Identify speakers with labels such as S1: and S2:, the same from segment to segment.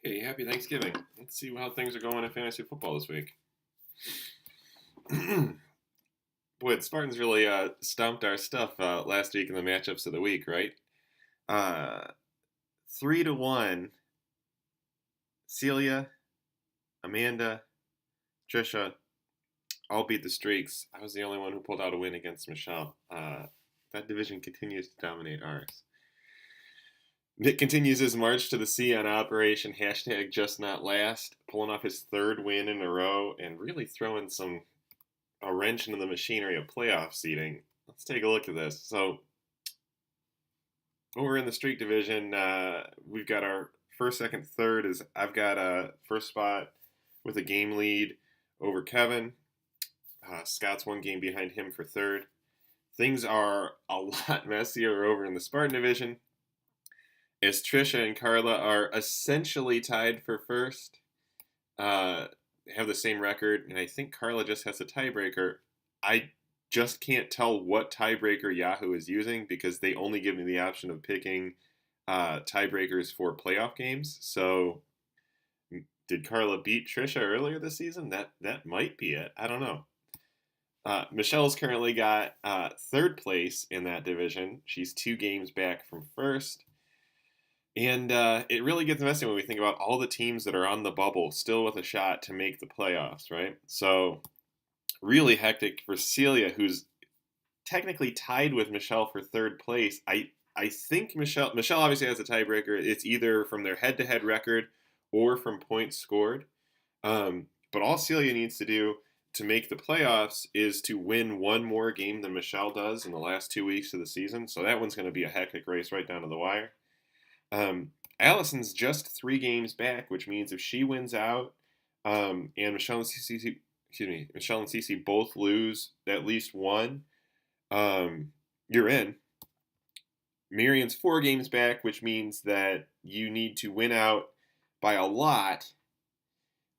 S1: Hey, happy Thanksgiving. Let's see how things are going in fantasy football this week. Boy, the Spartans really stomped our stuff last week in the matchups of the week, right? Uh, 3-1, Celia, Amanda, Trisha all beat the Streaks. I was the only one who pulled out a win against Michelle. That division continues to dominate ours. Nick continues his march to the sea on Operation #JustNotLast, pulling off his third win in a row and really throwing a wrench into the machinery of playoff seeding. Let's take a look at this. So, over in the Streak division, we've got our first, second, third. Is I've got a first spot with a game lead over Kevin. Scott's one game behind him for third. Things are a lot messier over in the Spartan division, as Trisha and Carla are essentially tied for first. Have the same record, and I think Carla just has a tiebreaker. I just can't tell what tiebreaker Yahoo is using because they only give me the option of picking tiebreakers for playoff games. So, did Carla beat Trisha earlier this season? That might be it. I don't know. Michelle's currently got third place in that division. She's 2 games back from first. And it really gets messy when we think about all the teams that are on the bubble still with a shot to make the playoffs, right? So, really hectic for Celia, who's technically tied with Michelle for third place. I think Michelle obviously has a tiebreaker. It's either from their head-to-head record or from points scored. But all Celia needs to do to make the playoffs is to win one more game than Michelle does in the last 2 weeks of the season. So that one's going to be a hectic race right down to the wire. Allison's just 3 games back, which means if she wins out, and Michelle and Cece both lose at least one, you're in. Miriam's 4 games back, which means that you need to win out by a lot,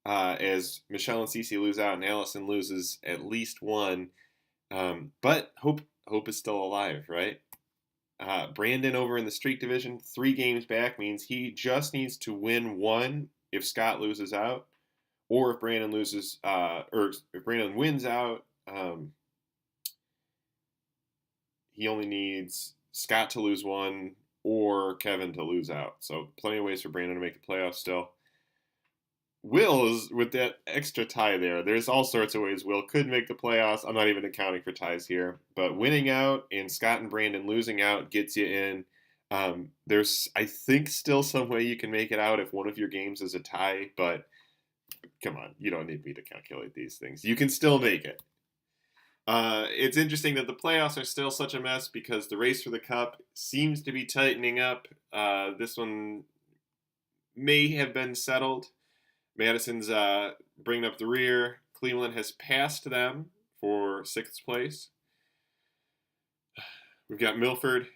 S1: as Michelle and Cece lose out and Allison loses at least one. But hope is still alive, right? Brandon over in the Streak division, 3 games back means he just needs to win one if Scott loses out, or if Brandon loses, or if Brandon wins out, he only needs Scott to lose one or Kevin to lose out. So plenty of ways for Brandon to make the playoffs still. Will is with that extra tie there. There's all sorts of ways Will could make the playoffs. I'm not even accounting for ties here. But winning out and Scott and Brandon losing out gets you in. There's, I think, still some way you can make it out if one of your games is a tie. But come on, you don't need me to calculate these things. You can still make it. It's interesting that the playoffs are still such a mess because the race for the cup seems to be tightening up. This one may have been settled. Madison's bringing up the rear. Cleveland has passed them for 6th place. We've got Milford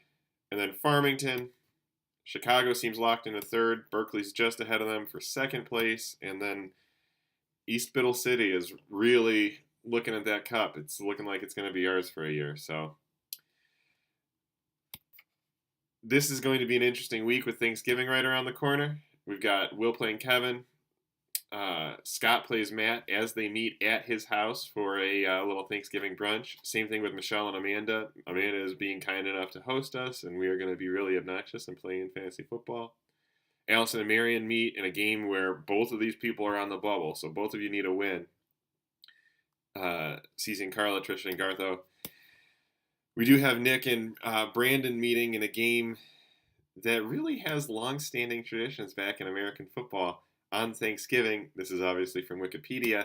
S1: and then Farmington. Chicago seems locked into 3rd. Berkeley's just ahead of them for 2nd place. And then East Biddle City is really looking at that cup. It's looking like it's going to be ours for a year. So this is going to be an interesting week with Thanksgiving right around the corner. We've got Will playing Kevin. Scott plays Matt as they meet at his house for a little Thanksgiving brunch. Same thing with Michelle and Amanda. Amanda is being kind enough to host us, and we are going to be really obnoxious and playing fantasy football. Allison and Marion meet in a game where both of these people are on the bubble, so both of you need a win. Seizing Carla, Trisha, and Gartho. We do have Nick and Brandon meeting in a game that really has long-standing traditions back in American football. On Thanksgiving, this is obviously from Wikipedia,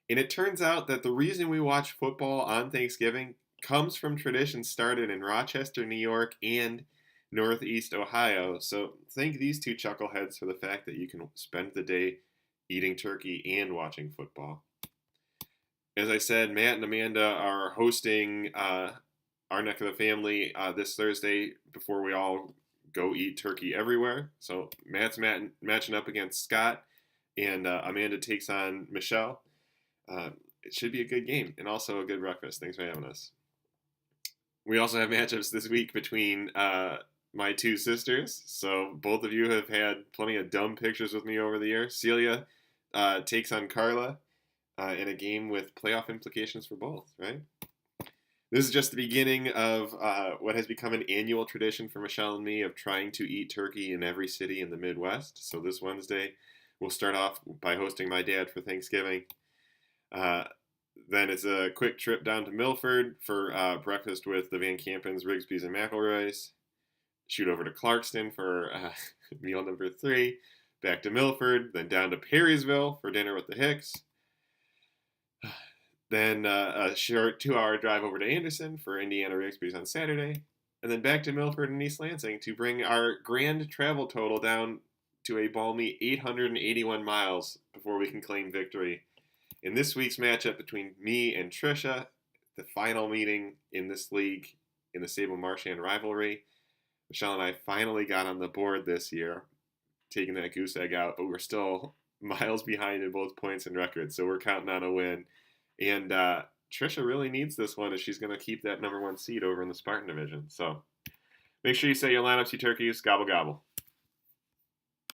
S1: and it turns out that the reason we watch football on Thanksgiving comes from traditions started in Rochester, New York, and Northeast Ohio. So thank these 2 chuckleheads for the fact that you can spend the day eating turkey and watching football. As I said, Matt and Amanda are hosting our neck of the family this Thursday before we all go eat turkey everywhere. So Matt's matching up against Scott, and Amanda takes on Michelle. It should be a good game and also a good breakfast. Thanks for having us. We also have matchups this week between my two sisters. So both of you have had plenty of dumb pictures with me over the years. Celia takes on Carla in a game with playoff implications for both, right? This is just the beginning of what has become an annual tradition for Michelle and me of trying to eat turkey in every city in the Midwest. So this Wednesday, we'll start off by hosting my dad for Thanksgiving. Then it's a quick trip down to Milford for breakfast with the Van Campens, Rigsby's, and McElroys. Shoot over to Clarkston for meal number 3. Back to Milford, then down to Perrysville for dinner with the Hicks. Then a short 2-hour drive over to Anderson for Indiana Rigsby's on Saturday. And then back to Milford and East Lansing to bring our grand travel total down to a balmy 881 miles before we can claim victory. In this week's matchup between me and Trisha, the final meeting in this league in the Sable Marchand rivalry, Michelle and I finally got on the board this year, taking that goose egg out, but we're still miles behind in both points and records, so we're counting on a win. And Trisha really needs this one if she's going to keep that number 1 seed over in the Spartan division. So make sure you set your lineups, you turkeys. Gobble, gobble.